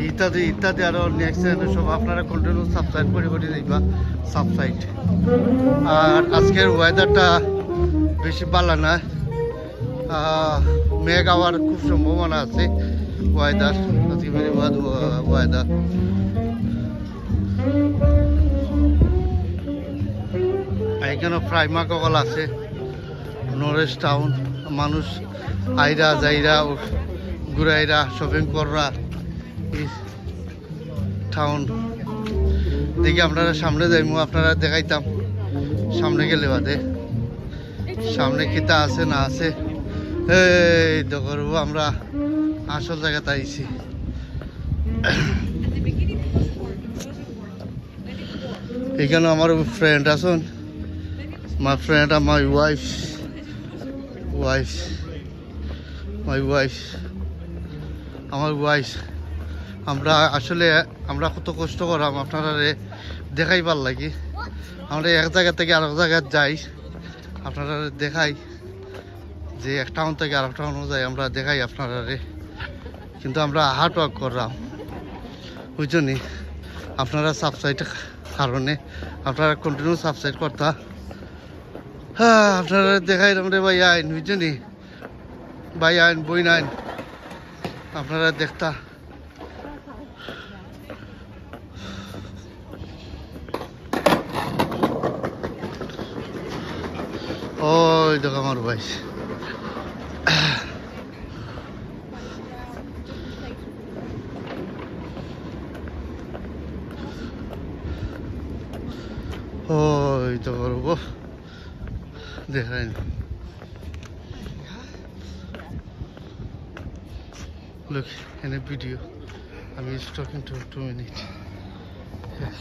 ইত্যাদি ইত্যাদি আরো নেক্সট সব আপনারা কন্টিনিউ সাবস্ক্রাইব করে দেখবা সাবস্ক্রাইব। আর আজকের ওয়েদারটা বেশি ভালো না, মেঘ আবার খুব সম্ভাবনা আছে। ওয়েদার আজকে ভেরি বাদ ওয়েদার। এখানে প্রাইমা কল আছে, নরেশ টাউন, মানুষ আইরা যাইরা ঘুরাইরা শপিং কররা টাউন দেখি। আপনারা সামনে যাইমু, আপনারা দেখাইতাম সামনে গেলে বাদে সামনে কিতা আছে না আছে। এই তো করবো আমরা আসল জায়গাতে আইছি। এখানে আমার ফ্রেন্ড আছেন, মাই ফ্রেন্ড আর মাই ওয়াইফ আমার ওয়াইফ। আমরা আসলে আমরা কত কষ্ট করাম আপনারা দেখাইবার লাগি। আমরা এক জায়গা থেকে আরেক জায়গায় যাই, আপনারা দেখাই যে এক টাউন থেকে আরেক টাউনও যাই, আমরা দেখাই আপনারা। কিন্তু আমরা হার্ড ওয়ার্ক করলাম বুঝছনি। আপনারা সাবস্ক্রাইব কারণে আপনারা কন্টিনিউ সাবস্ক্রাইব করতা। হ্যাঁ, আপনারা দেখাইলাম রে ভাই আইন বুঝছনি, ভাই আইন বই নাইন আপনারা দেখতা। ওই দেখো আমার ভাই। ওই তো করবো দেখাই। Look in a video, I'm just talking to 2 minutes. Yes.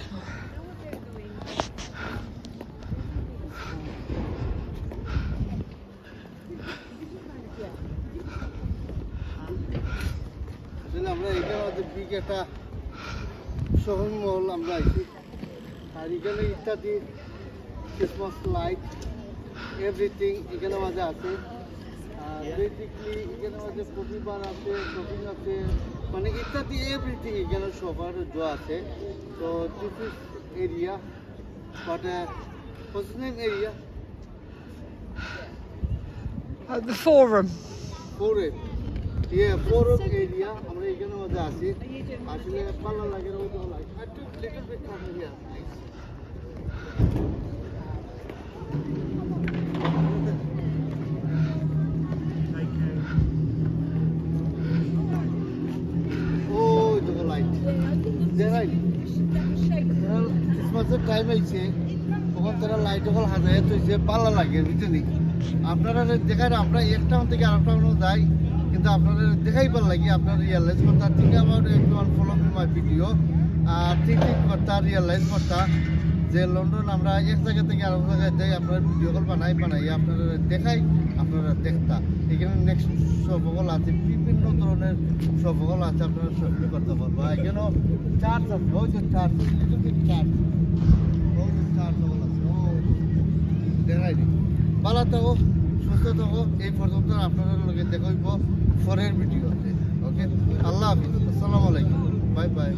আমরা এখানে বিগ একটা শপিং মল আমরা আইছি। আর এখানে ইত্যাদি ক্রিসমাস লাইট এভরিথিং এখানে মাঝে আছে। বেসিকলি এখানে মাঝে প্রতিবার আছে, শপিং আছে, মানে ইত্যাদি এভরিথিং এখানে সবার যা আছে। তো this is area, but what's area? The forum. Forum area আমরা এখানে মধ্যে আছি। আসলে ভালো লাগে একটু লিটল বিট কাম হিয়ার। ওই দেখো লাইট দেখাই। ক্রিসমাসের টাইম আইছে, তখন তারা লাইট ওগুলো হাজায় তো ভালো লাগে বুঝলি। আপনারা দেখাই আমরা এক টাউন থেকে আরেক টাউনও যাই, কিন্তু আপনারা দেখাইবার লাগি আপনারা রিয়েলাইজ করতা। ঠিক about everyone follow me my video. আর ঠিক করতা রিয়েলাইজ করতা যে লন্ডন আমরা এক জায়গা থেকে আরেক জায়গায় যাই, আপনারা ভিডিও কল বানাই আপনারা দেখাই, আপনারা দেখতা। এখানে নেক্সট সবকল আছে, বিভিন্ন ধরনের সবকল আছে, আপনারা শপিং করতে পারবো। এখানেও চার্চ আছে, ওই যে চার্চ চার্চ ওই যে চার্চ আছে, ও দেখাই দিই। ভালো থাকো, সুস্থ থাকো। এই পর্যন্ত আপনারা লোকে দেখাইব পরের ভিডিওতে। ওকে, আল্লাহ হাফিজ, আসসালামু আলাইকুম, বাই বাই।